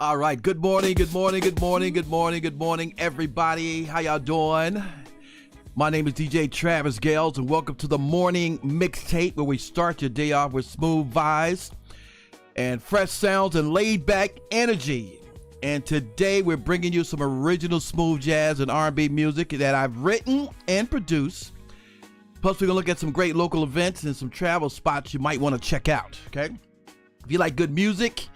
All right. Good morning, everybody. How y'all doing? My name is DJ TravGales, and welcome to the morning mixtape, where we start your day off with smooth vibes and fresh sounds and laid-back energy. And today we're bringing you some original smooth jazz and R&B music that I've written and produced. Plus, we're gonna look at some great local events and some travel spots you might want to check out. Okay? If you like good music,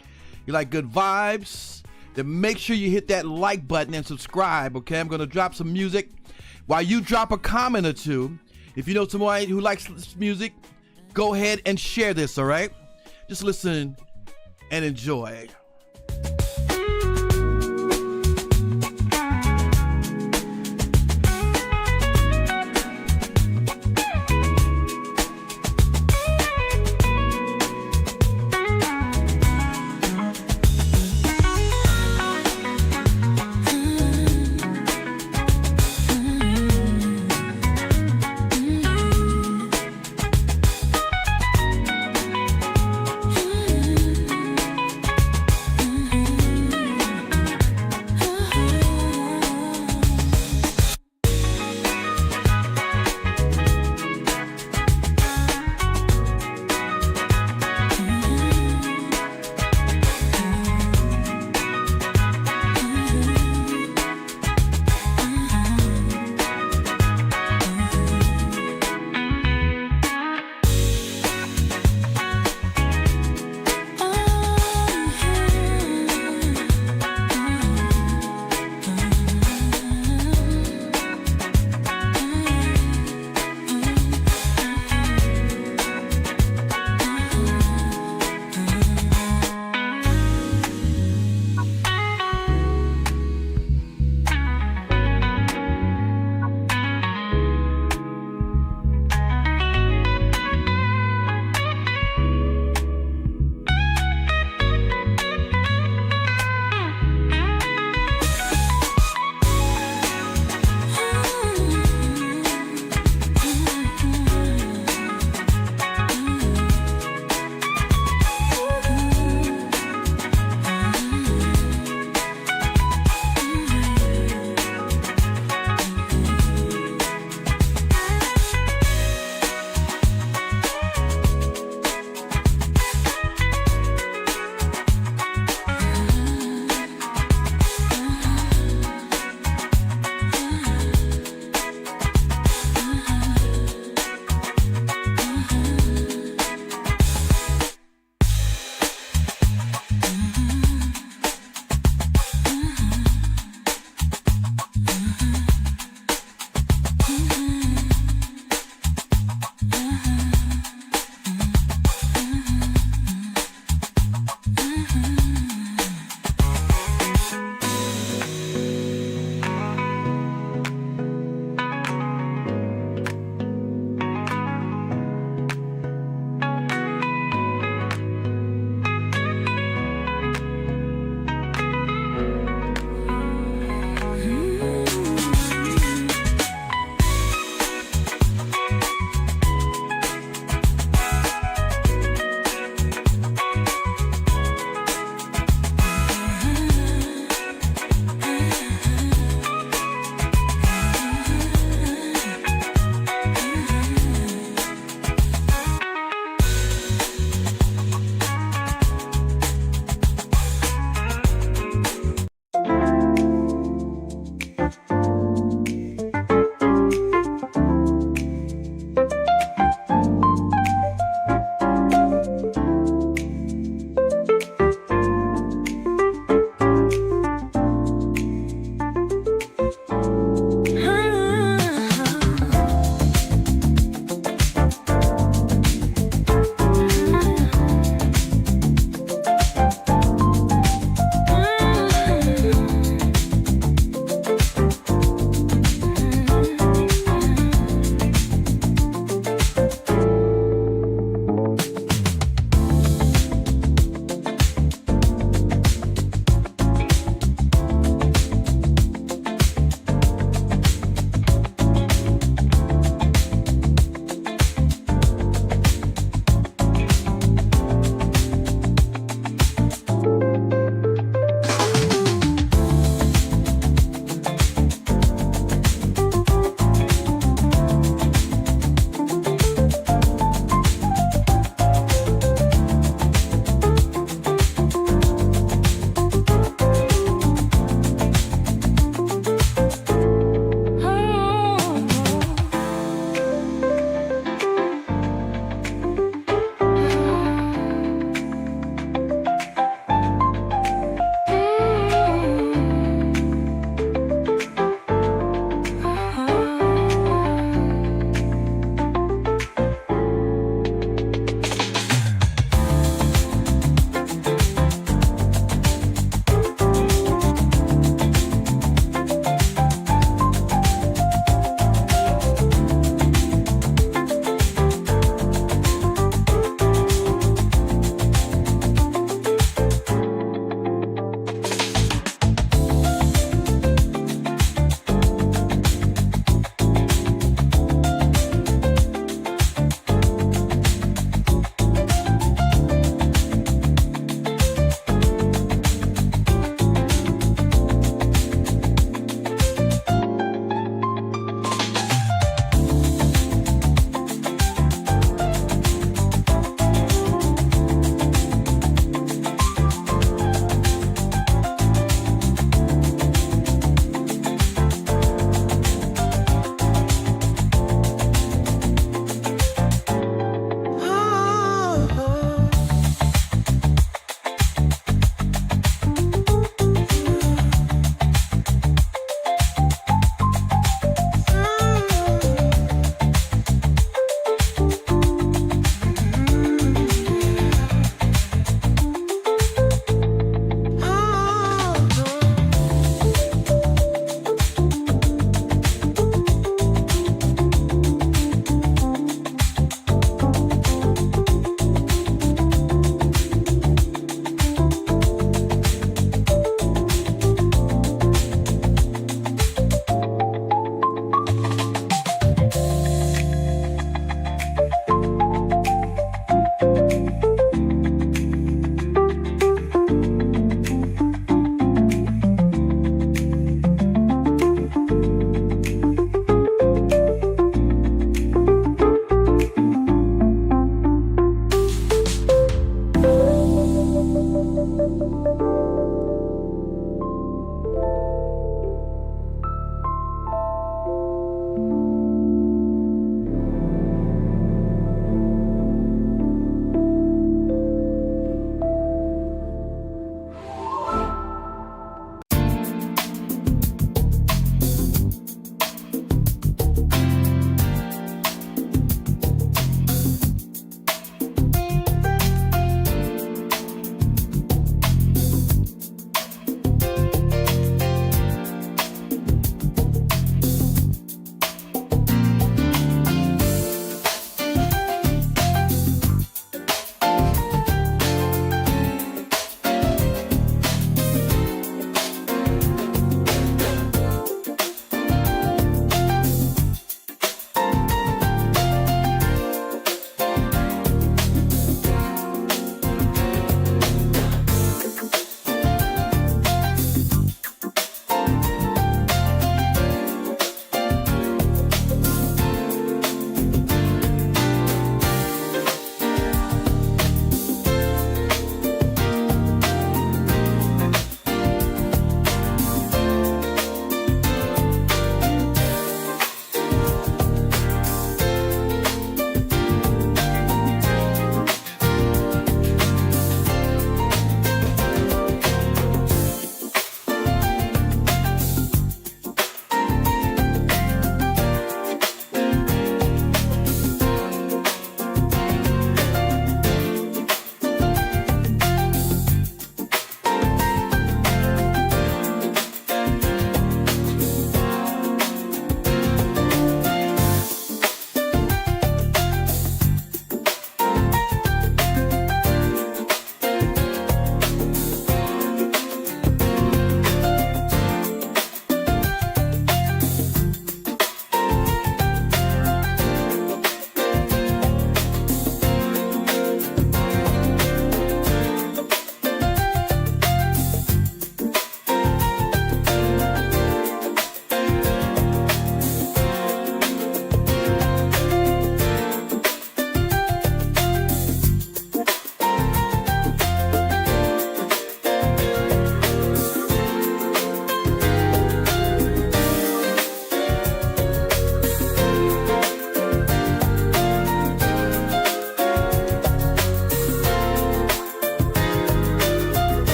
you like good vibes, then make sure you hit that like button and subscribe, okay? I'm gonna drop some music while you drop a comment or two. If you know someone who likes this music, go ahead and share this, all right? Just listen and enjoy.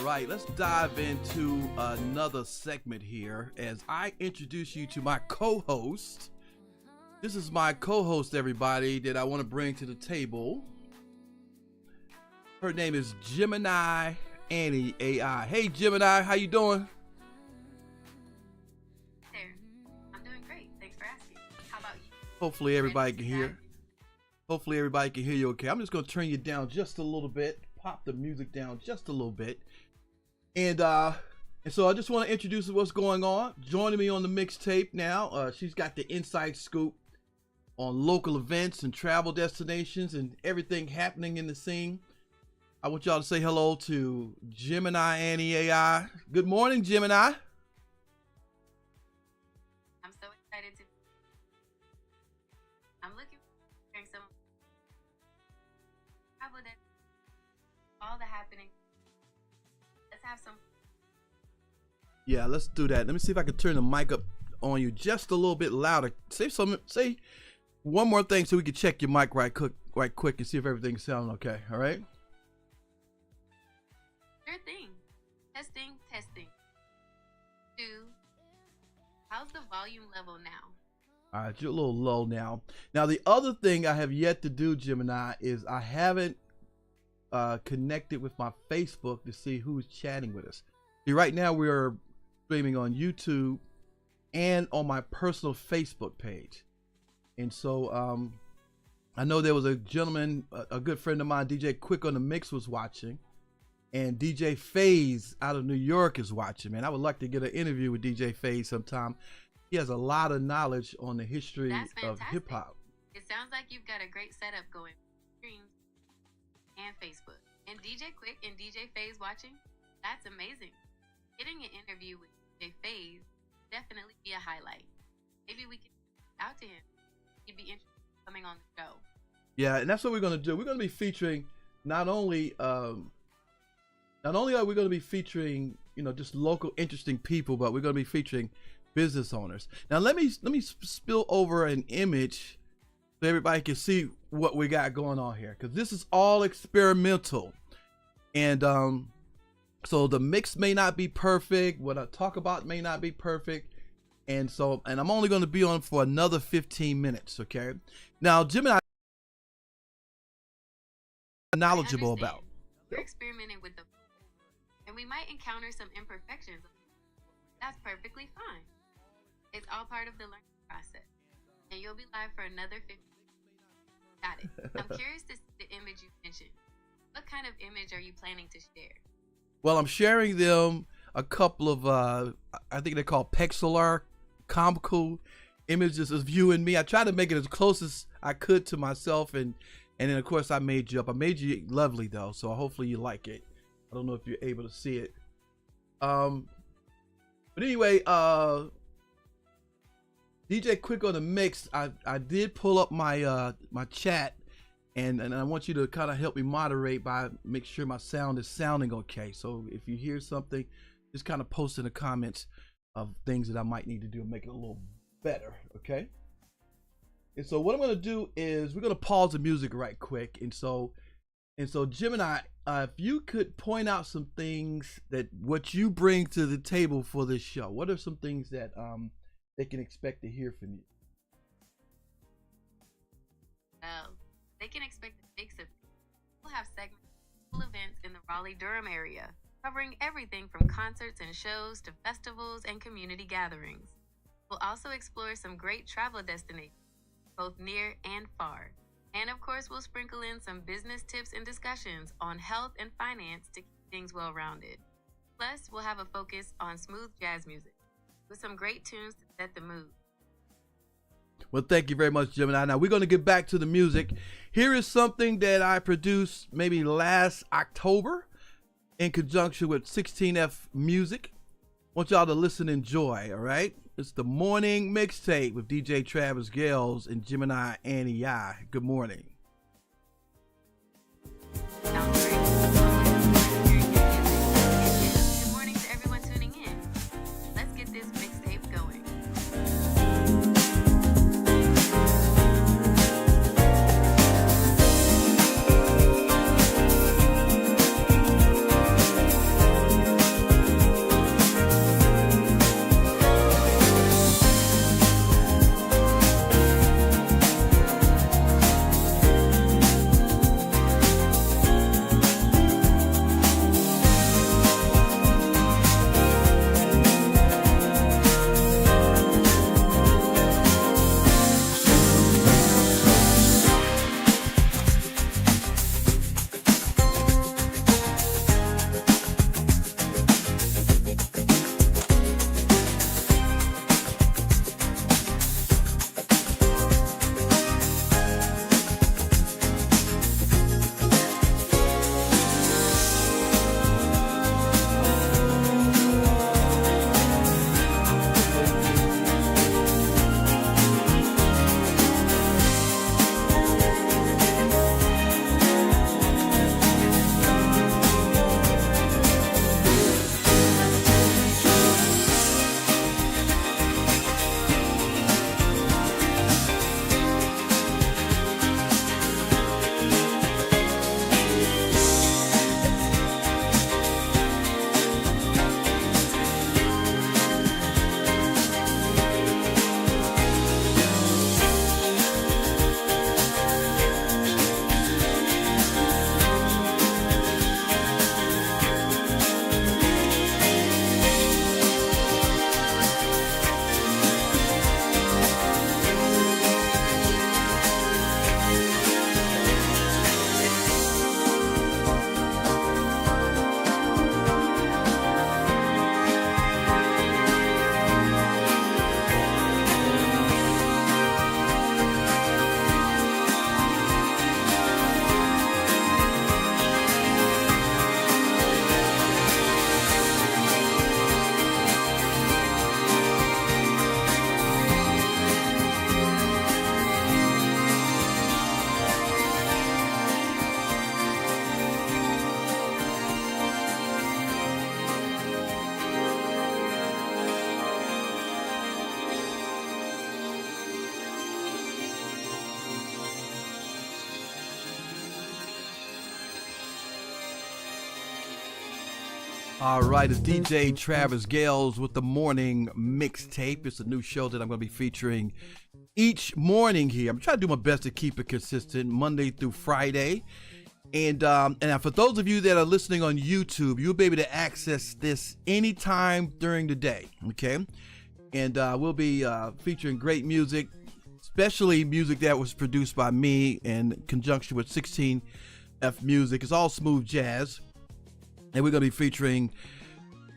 right, let's dive into another segment here as I introduce you to my co-host. This is my co-host, everybody, that I want to bring to the table. Her name is Gemini Annie AI. Hey, Gemini, how you doing? There. I'm doing great. Thanks for asking. How about you? Hopefully everybody can hear. Hopefully everybody can hear you okay. I'm just going to turn you down just a little bit. Pop the music down just a little bit. And so I just want to introduce what's going on. Joining me on the mixtape now, she's got the inside scoop on local events and travel destinations and everything happening in the scene. I want y'all to say hello to Gemini Annie AI. Good morning, Gemini. I'm so excited to. I'm looking forward to hearing some travel that all the happening. Let's have some. Yeah, let's do that. Let me see if I can turn the mic up on you just a little bit louder. Say one more thing so we can check your mic right quick and see if everything's sounding okay. All right. Sure thing. Testing. 2. How's the volume level now? All right, you're a little low now. Now, the other thing I have yet to do, Gemini, is I haven't connected with my Facebook to see who's chatting with us. See, right now we're streaming on YouTube and on my personal Facebook page. And so I know there was a gentleman, a good friend of mine, DJ Quick on the Mix, was watching. And DJ FaZe out of New York is watching, man. I would like to get an interview with DJ FaZe sometime. He has a lot of knowledge on the history of hip hop. It sounds like you've got a great setup going. Streams and Facebook. And DJ Quick and DJ FaZe watching? That's amazing. Getting an interview with DJ FaZe definitely be a highlight. Maybe we can reach out to him. He'd be interested in coming on the show. Yeah, and that's what we're going to do. We're going to be featuring not only are we going to be featuring, just local interesting people, but we're going to be featuring business owners. Now, let me spill over an image so everybody can see what we got going on here, because this is all experimental. And so the mix may not be perfect. What I talk about may not be perfect. And I'm only going to be on for another 15 minutes. Okay. Now, Gemini, knowledgeable about. We're experimenting with and we might encounter some imperfections. That's perfectly fine. It's all part of the learning process. And you'll be live for another 15 minutes. Got it. I'm curious to see the image you mentioned. What kind of image are you planning to share? Well, I'm sharing them a couple of, I think they're called pixel comical images of you and me. I tried to make it as close as I could to myself. And then, of course, I made you up. I made you lovely, though. So hopefully you like it. I don't know if you're able to see it. But anyway, DJ Quick on the Mix, I did pull up my my chat, and I want you to kind of help me moderate by make sure my sound is sounding okay. So if you hear something, just kind of post in the comments of things that I might need to do and make it a little better, okay? And so what I'm gonna do is we're gonna pause the music right quick, and so Gemini, if you could point out some things that what you bring to the table for this show, what are some things that they can expect to hear from you? Well, they can expect a mix of. We'll have segments, events in the Raleigh-Durham area, covering everything from concerts and shows to festivals and community gatherings. We'll also explore some great travel destinations, both near and far. And of course, we'll sprinkle in some business tips and discussions on health and finance to keep things well-rounded. Plus, we'll have a focus on smooth jazz music with some great tunes to set the mood. Well, thank you very much, Gemini. Now, we're going to get back to the music. Here is something that I produced maybe last October in conjunction with 16F Music. I want y'all to listen and enjoy, all right? It's the morning mixtape with DJ TravGales and Gemini Annie I. Good morning. Sounds great. Good morning to everyone tuning in. Let's get this mixtape going. All right, it's DJ TravGales with the morning mixtape. It's a new show that I'm going to be featuring each morning here. I'm trying to do my best to keep it consistent, Monday through Friday. And for those of you that are listening on YouTube, you'll be able to access this anytime during the day, okay? And we'll be featuring great music, especially music that was produced by me in conjunction with 16F Music. It's all smooth jazz. And we're going to be featuring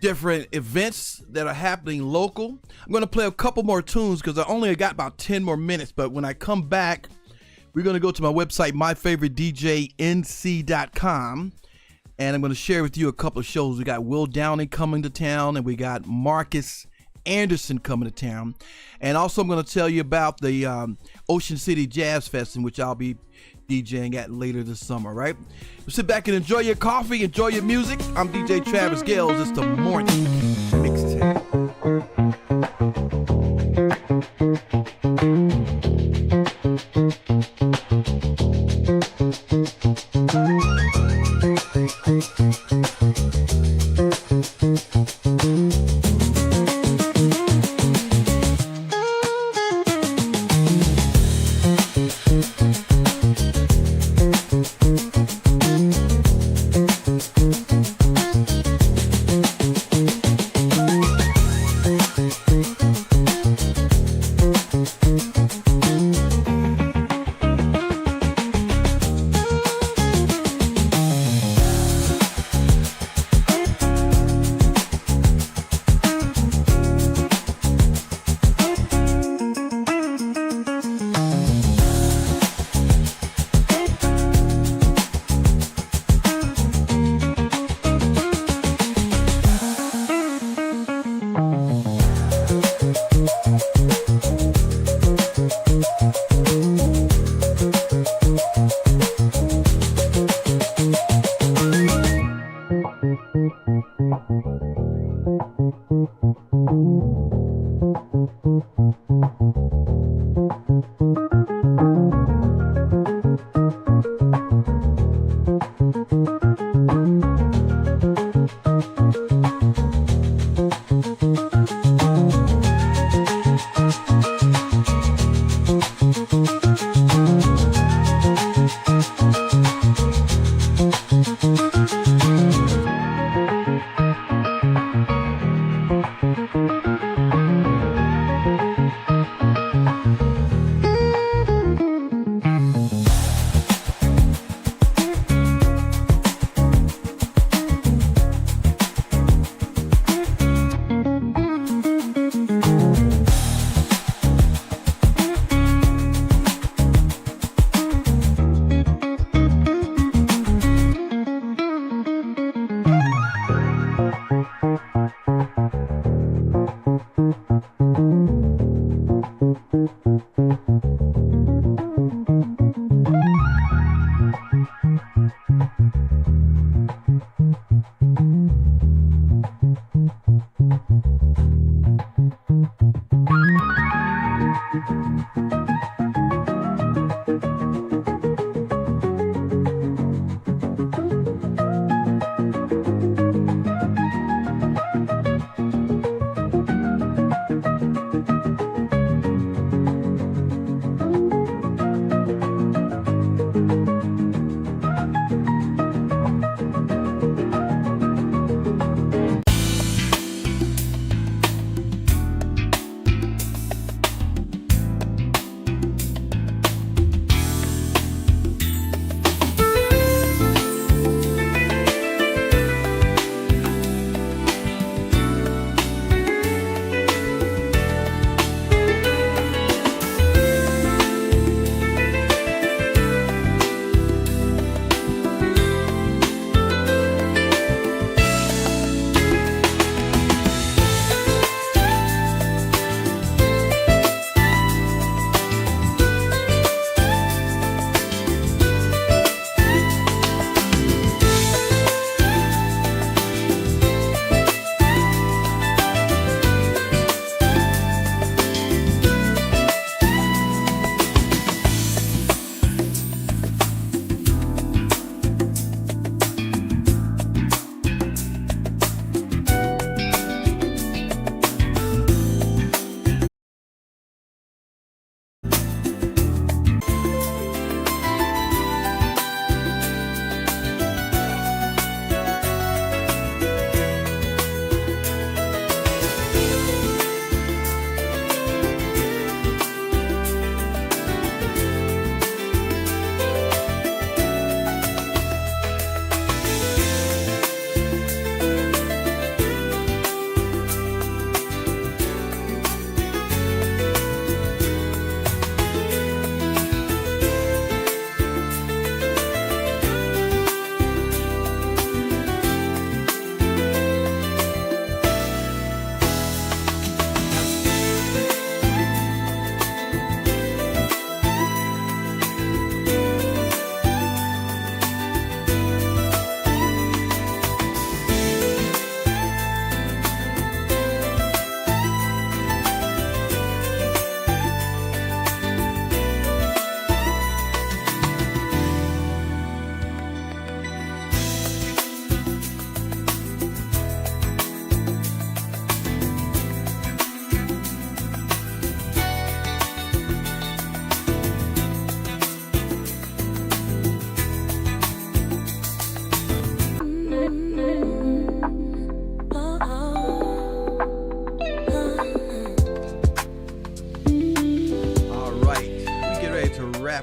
different events that are happening local. I'm going to play a couple more tunes because I only got about 10 more minutes. But when I come back, we're going to go to my website, myfavoritedjnc.com. And I'm going to share with you a couple of shows. We got Will Downing coming to town, and we got Marcus Anderson coming to town. And also I'm going to tell you about the Ocean City Jazz Fest, in which I'll be DJing at later this summer, right? Sit back and enjoy your coffee, enjoy your music. I'm DJ TravGales. It's the morning mixtape.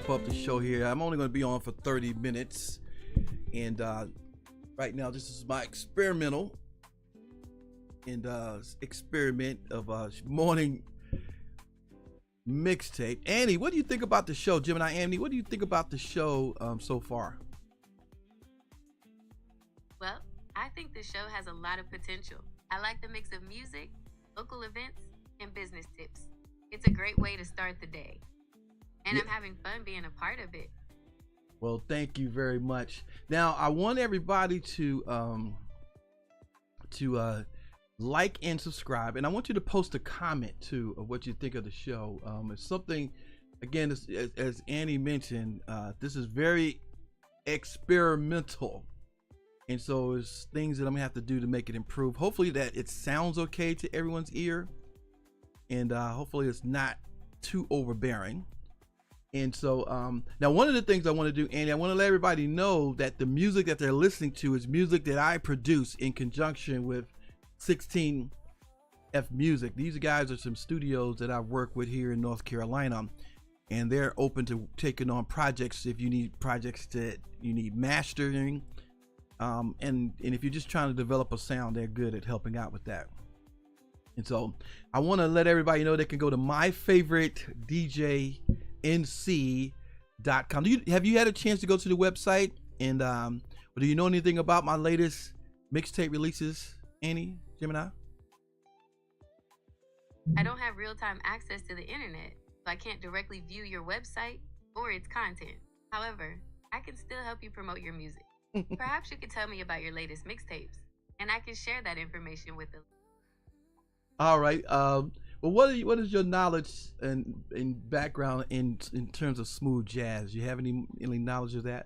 wrap up the show here. I'm only going to be on for 30 minutes. And right now, this is my experimental experiment of morning mixtape. Annie, what do you think about the show? Gemini Annie, what do you think about the show so far? Well, I think the show has a lot of potential. I like the mix of music, local events, and business tips. It's a great way to start the day. And I'm having fun being a part of it. Well, thank you very much. Now, I want everybody to like and subscribe, and I want you to post a comment too of what you think of the show. It's something, again, as Annie mentioned, this is very experimental, and so it's things that I'm gonna have to do to make it improve. Hopefully that it sounds okay to everyone's ear, and hopefully it's not too overbearing. And so now one of the things I want to do, Andy, I want to let everybody know that the music that they're listening to is music that I produce in conjunction with 16F Music. These guys are some studios that I work with here in North Carolina, and they're open to taking on projects if you need projects that you need mastering, and if you're just trying to develop a sound, they're good at helping out with that. And so I want to let everybody know they can go to myfavoritedjnc.com. Have you had a chance to go to the website, and do you know anything about my latest mixtape releases, Annie, Gemini? I don't have real-time access to the internet, so I can't directly view your website or its content. However, I can still help you promote your music. Perhaps you could tell me about your latest mixtapes, and I can share that information with the... All right. Well, what is your knowledge and background in terms of smooth jazz? You have any knowledge of that?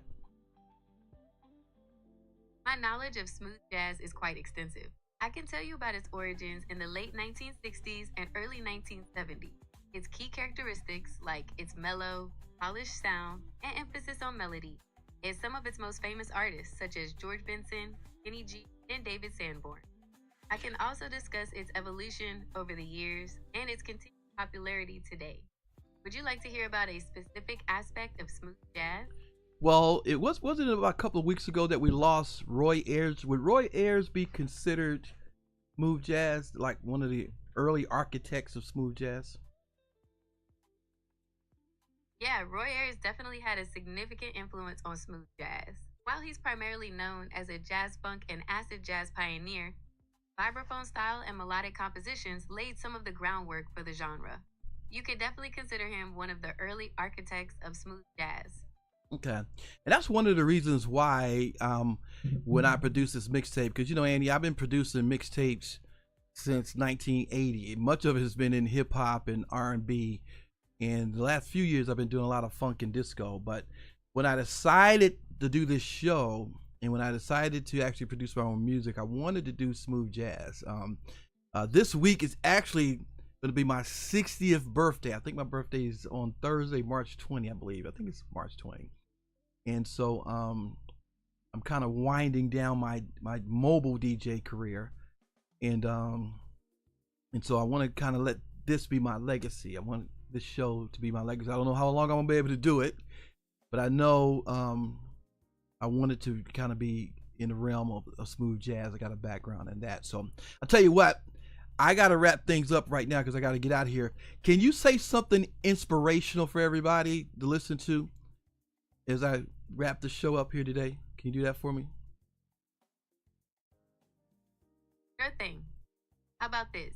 My knowledge of smooth jazz is quite extensive. I can tell you about its origins in the late 1960s and early 1970s. Its key characteristics, like its mellow, polished sound, and emphasis on melody, and some of its most famous artists, such as George Benson, Kenny G, and David Sanborn. I can also discuss its evolution over the years and its continued popularity today. Would you like to hear about a specific aspect of smooth jazz? Well, wasn't it about a couple of weeks ago that we lost Roy Ayers? Would Roy Ayers be considered smooth jazz, like one of the early architects of smooth jazz? Yeah, Roy Ayers definitely had a significant influence on smooth jazz. While he's primarily known as a jazz funk and acid jazz pioneer, vibraphone style and melodic compositions laid some of the groundwork for the genre. You could definitely consider him one of the early architects of smooth jazz. Okay, and that's one of the reasons why when I produce this mixtape, because Andy, I've been producing mixtapes since 1980. Much of it has been in hip hop and R&B, and the last few years I've been doing a lot of funk and disco. But when I decided to do this show, and when I decided to actually produce my own music, I wanted to do smooth jazz. This week is actually going to be my 60th birthday. I think my birthday is on Thursday, March 20, I believe. I think it's March 20. And so I'm kind of winding down my mobile DJ career, and so I want to kind of let this be my legacy. I want this show to be my legacy. I don't know how long I'm gonna be able to do it, but I know I wanted to kind of be in the realm of smooth jazz. I got a background in that, so I'll tell you what. I got to wrap things up right now because I got to get out of here. Can you say something inspirational for everybody to listen to as I wrap the show up here today? Can you do that for me? Sure thing. How about this?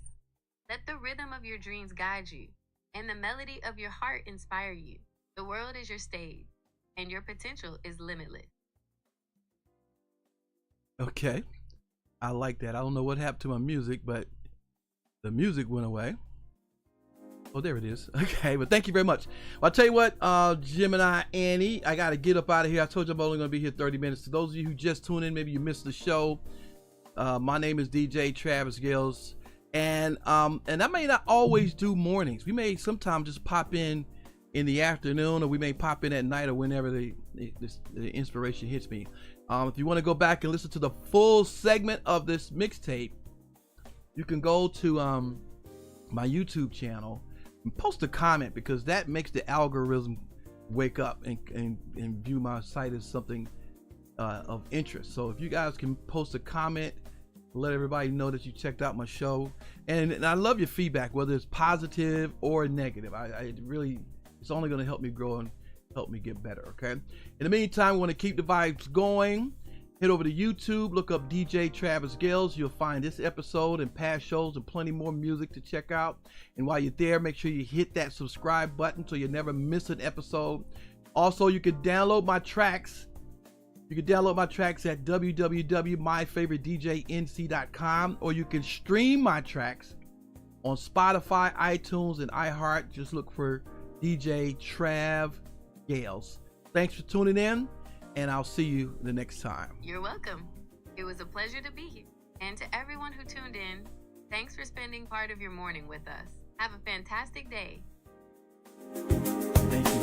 Let the rhythm of your dreams guide you, and the melody of your heart inspire you. The world is your stage, and your potential is limitless. Okay. I like that. I don't know what happened to my music, but the music went away. Oh, there it is. Okay, but thank you very much. Well, I'll tell you what, Gemini Annie, I got to get up out of here. I told you I'm only going to be here 30 minutes. To those of you who just tuned in, maybe you missed the show. My name is DJ TravGales, and I may not always do mornings. We may sometimes just pop in the afternoon, or we may pop in at night, or whenever the inspiration hits me. If you want to go back and listen to the full segment of this mixtape, you can go to my YouTube channel and post a comment, because that makes the algorithm wake up and view my site as something of interest. So if you guys can post a comment, let everybody know that you checked out my show, and I love your feedback, whether it's positive or negative. I really, it's only going to help me grow and help me get better. Okay. In the meantime, we want to keep the vibes going. Head over to YouTube, look up DJ TravGales. You'll find this episode and past shows and plenty more music to check out. And while you're there, make sure you hit that subscribe button so you never miss an episode. Also, you can download my tracks. You can download my tracks at www.myfavoritedjnc.com, or you can stream my tracks on Spotify, iTunes, and iHeart. Just look for DJ TravGales. Thanks for tuning in, and I'll see you the next time. You're welcome. It was a pleasure to be here. And to everyone who tuned in, thanks for spending part of your morning with us. Have a fantastic day. Thank you.